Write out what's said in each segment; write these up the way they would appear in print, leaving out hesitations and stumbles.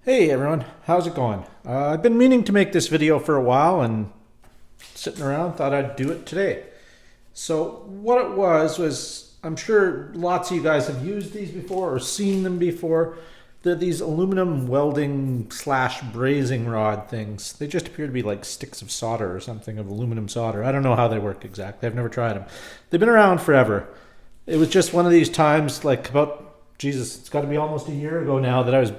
Hey everyone, how's it going? I've been meaning to make this video for a while and sitting around, thought I'd do it today. So what it was I'm sure lots of you guys have used these before or seen them before. They're these aluminum welding slash brazing rod things. They just appear to be like sticks of solder or something, of aluminum solder. I don't know how they work exactly. I've never tried them. They've been around forever. It was just one of these times, like it's got to be almost a year ago now, that I was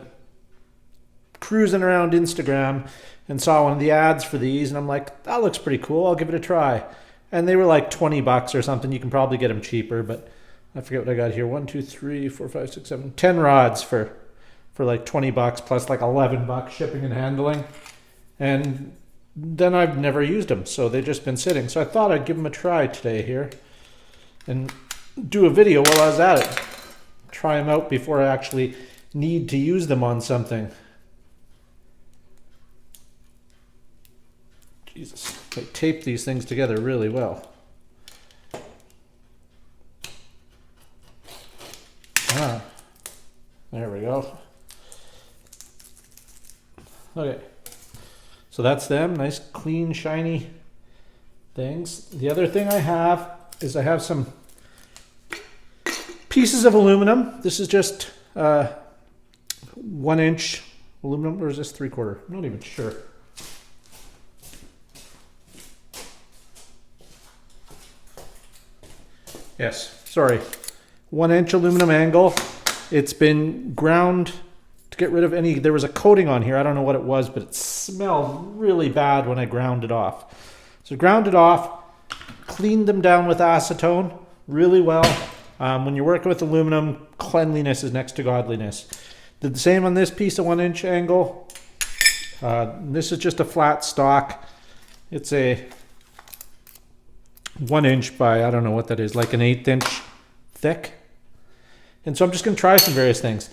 cruising around Instagram and saw one of the ads for these, and I'm like, that looks pretty cool, I'll give it a try. And they were like 20 bucks or something. You can probably get them cheaper, but I forget what I got here. 1, 2, 3, 4, 5, 6, 7, 10 rods for like 20 bucks plus like 11 bucks shipping and handling. And then I've never used them, so they've just been sitting. So I thought I'd give them a try today here and do a video while I was at it. Try them out before I actually need to use them on something. Jesus, they tape these things together really well. There we go. Okay, so that's them, nice clean shiny things. The other thing I have is I have some pieces of aluminum. This is just 1 inch aluminum, or is this 3/4? I'm not even sure. Yes, sorry. 1 inch aluminum angle. It's been ground to get rid of any, there was a coating on here. I don't know what it was, but it smelled really bad when I ground it off. So ground it off, cleaned them down with acetone really well. When you're working with aluminum, cleanliness is next to godliness. Did the same on this piece of 1 inch angle. This is just a flat stock. It's a 1 inch by, I don't know what that is, like an 1/8 inch thick. And so I'm just going to try some various things.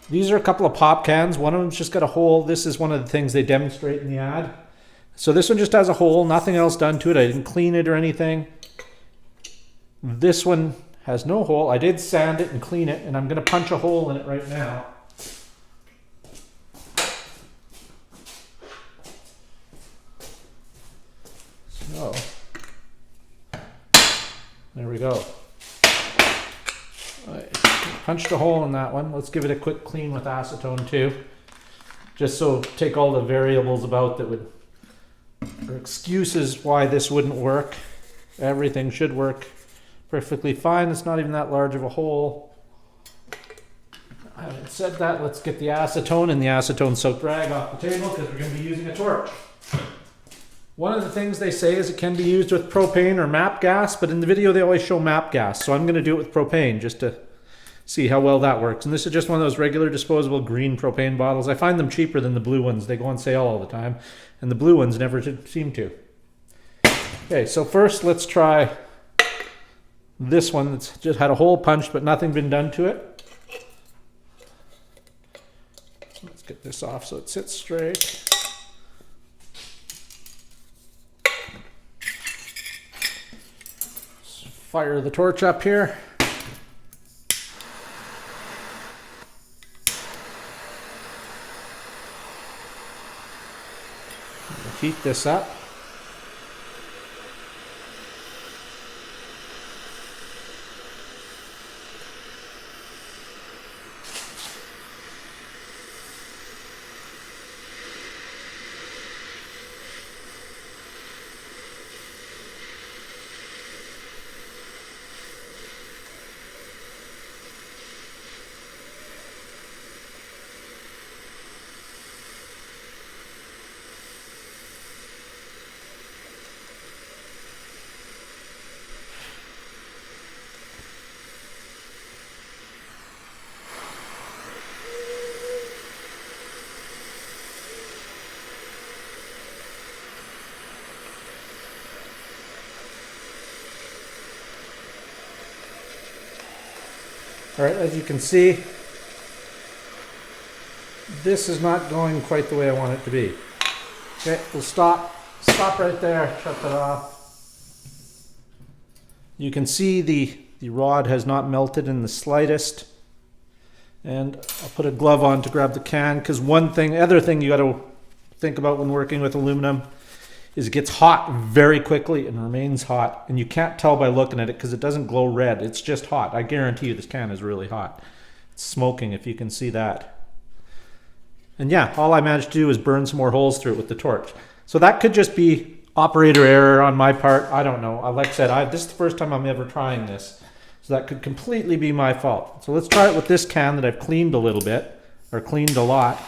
These are a couple of pop cans. One of them's just got a hole. This is one of the things they demonstrate in the ad. So this one just has a hole, nothing else done to it. I didn't clean it or anything. This one has no hole. I did sand it and clean it, and I'm going to punch a hole in it right now. So there we go. I punched a hole in that one. Let's give it a quick clean with acetone too. Just so take all the variables about that would, or excuses why this wouldn't work. Everything should work perfectly fine. It's not even that large of a hole. Having said that, let's get the acetone and the acetone soaked rag off the table because we're going to be using a torch. One of the things they say is it can be used with propane or MAP gas, but in the video they always show MAP gas, so I'm going to do it with propane just to see how well that works. And this is just one of those regular disposable green propane bottles. I find them cheaper than the blue ones. They go on sale all the time, and the blue ones never seem to. Okay, so first let's try this one that's just had a hole punched but nothing been done to it. Let's get this off so it sits straight. Fire the torch up here. Heat this up. All right, as you can see, this is not going quite the way I want it to be. Okay, we'll stop right there, shut that off. You can see the rod has not melted in the slightest. And I'll put a glove on to grab the can, because other thing you got to think about when working with aluminum is it gets hot very quickly and remains hot, and you can't tell by looking at it because it doesn't glow red. It's just hot. I guarantee you this can is really hot. It's smoking, if you can see that. And yeah, all I managed to do is burn some more holes through it with the torch. So that could just be operator error on my part. I don't know. Like I said, this is the first time I'm ever trying this. So that could completely be my fault. So let's try it with this can that I've cleaned a little bit, or cleaned a lot.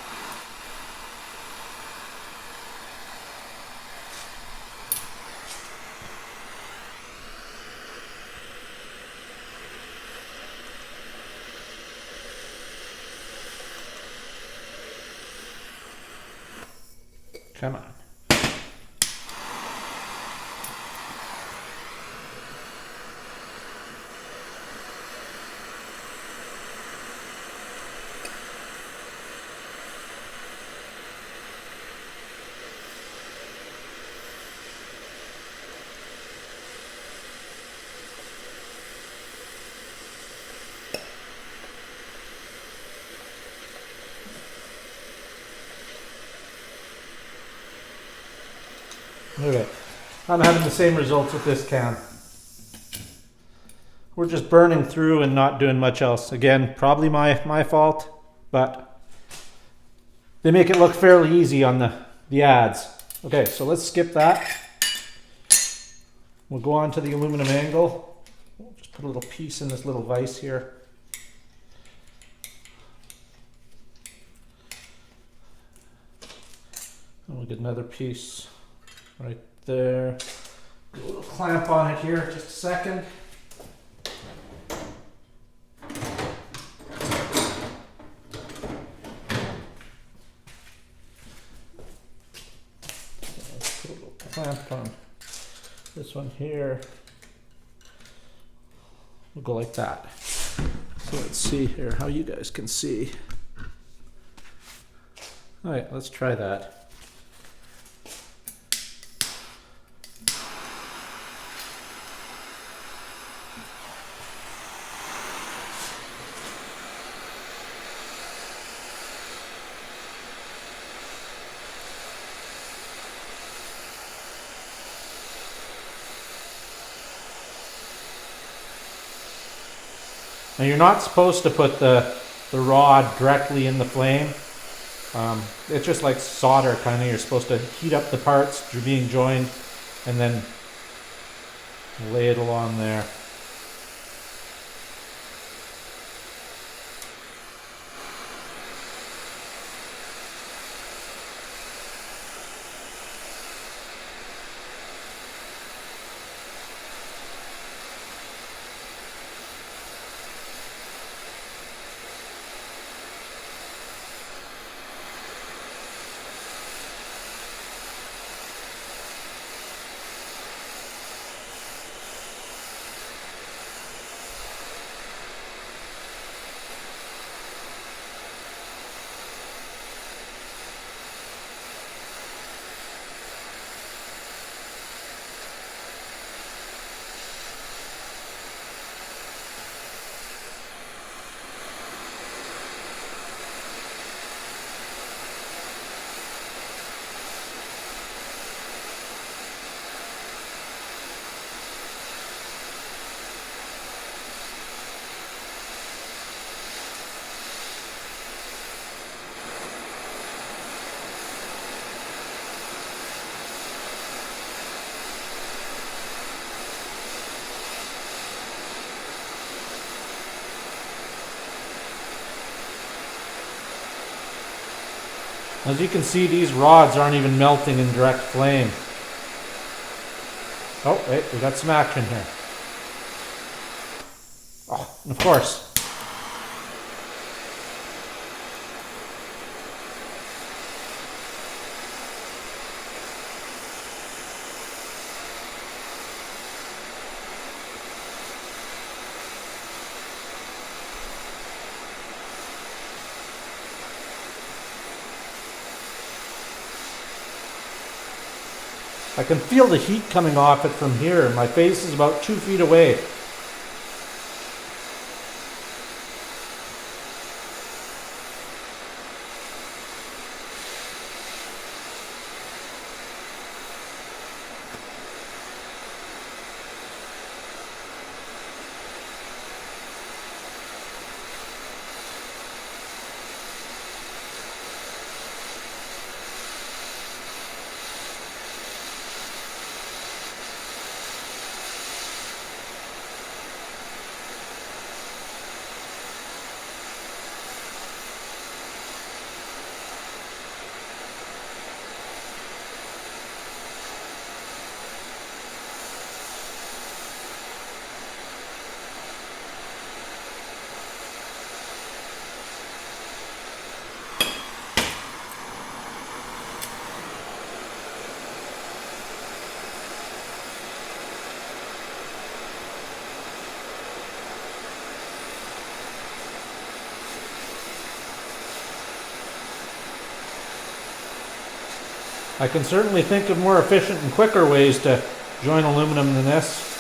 Come on. Okay, I'm having the same results with this can. We're just burning through and not doing much else. Again, probably my fault, but they make it look fairly easy on the ads. Okay, so let's skip that. We'll go on to the aluminum angle. We'll just put a little piece in this little vise here. And we'll get another piece right there. Put a little clamp on it here, just a second. Let's put a little clamp on this one here. We'll go like that. So let's see here how you guys can see. All right, let's try that. Now you're not supposed to put the rod directly in the flame. It's just like solder kind of. You're supposed to heat up the parts that are being joined and then lay it along there. As you can see, these rods aren't even melting in direct flame. Oh, wait, we got some action here. Oh, and of course. I can feel the heat coming off it from here. My face is about 2 feet away. I can certainly think of more efficient and quicker ways to join aluminum than this.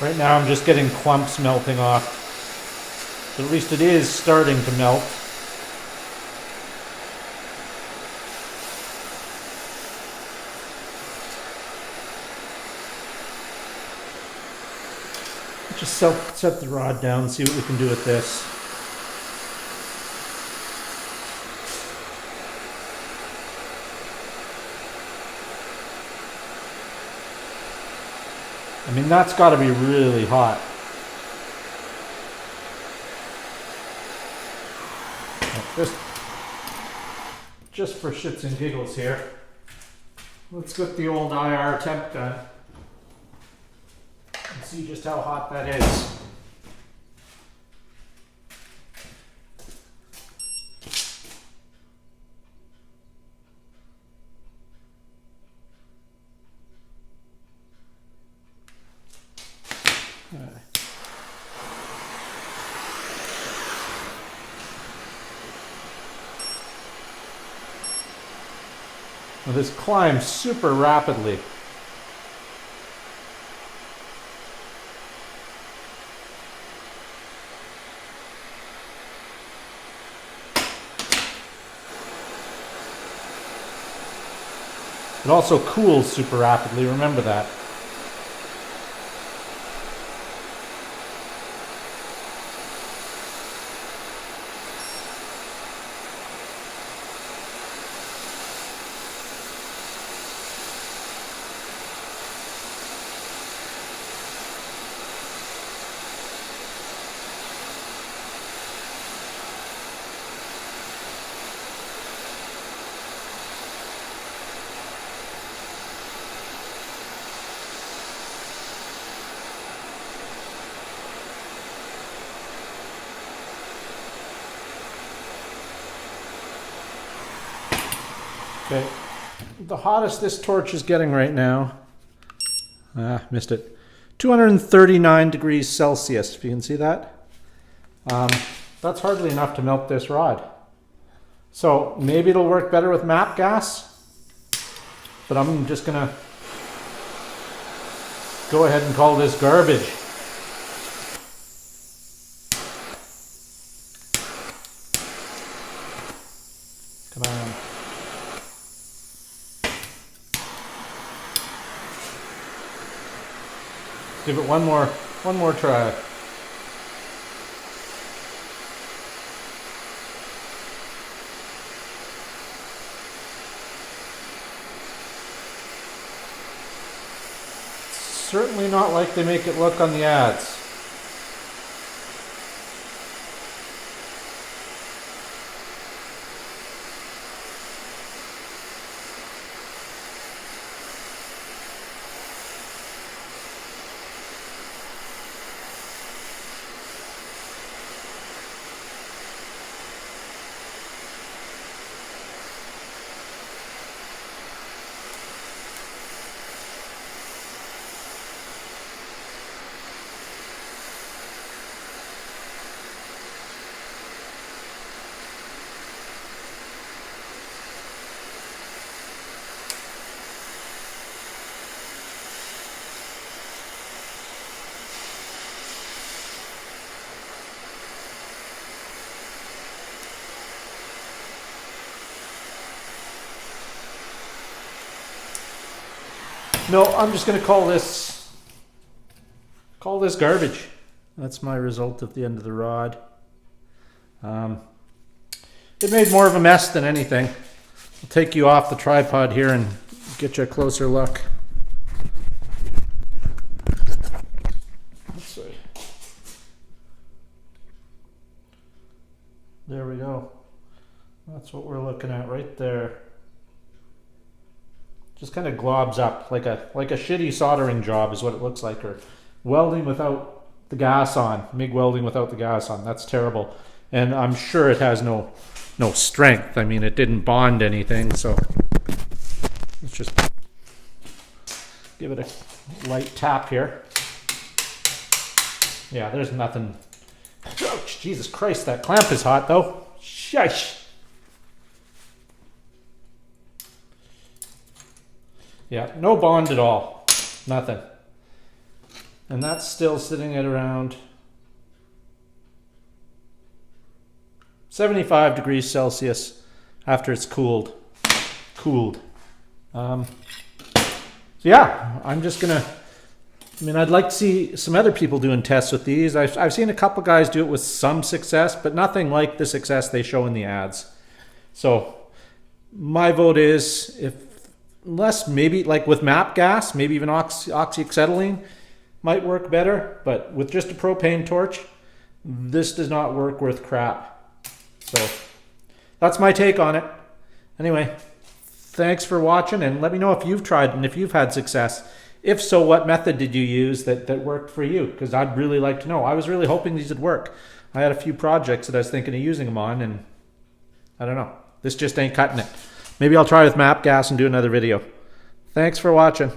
Right now I'm just getting clumps melting off. But at least it is starting to melt. Just set the rod down and see what we can do with this. I mean, that's got to be really hot. Just for shits and giggles here, let's get the old IR temp gun and see just how hot that is. Well, this climbs super rapidly. It also cools super rapidly, remember that. Okay, the hottest this torch is getting right now, missed it, 239 degrees Celsius, if you can see that. That's hardly enough to melt this rod. So maybe it'll work better with MAP gas, but I'm just gonna go ahead and call this garbage. Come on. Give it one more try. Certainly not like they make it look on the ads. No, I'm just going to call this garbage. That's my result at the end of the rod. It made more of a mess than anything. I'll take you off the tripod here and get you a closer look. Let's see. There we go. That's what we're looking at right there. Just kind of globs up like a shitty soldering job is what it looks like, or welding without the gas on, MIG welding without the gas on. That's terrible, and I'm sure it has no strength. I mean, it didn't bond anything, so let's just give it a light tap here. Yeah, there's nothing. Ouch, Jesus Christ, that clamp is hot though. Shush. Yeah, no bond at all. Nothing. And that's still sitting at around 75 degrees Celsius after it's cooled. So yeah, I'm just gonna, I'd like to see some other people doing tests with these. I've seen a couple guys do it with some success, but nothing like the success they show in the ads. So my vote is, unless maybe like with MAP gas, maybe even oxyacetylene might work better, but with just a propane torch, this does not work worth crap. So that's my take on it. Anyway, thanks for watching, and let me know if you've tried and if you've had success. If so, what method did you use that worked for you? Because I'd really like to know. I was really hoping these would work. I had a few projects that I was thinking of using them on, and I don't know. This just ain't cutting it. Maybe I'll try with MAP gas and do another video. Thanks for watching.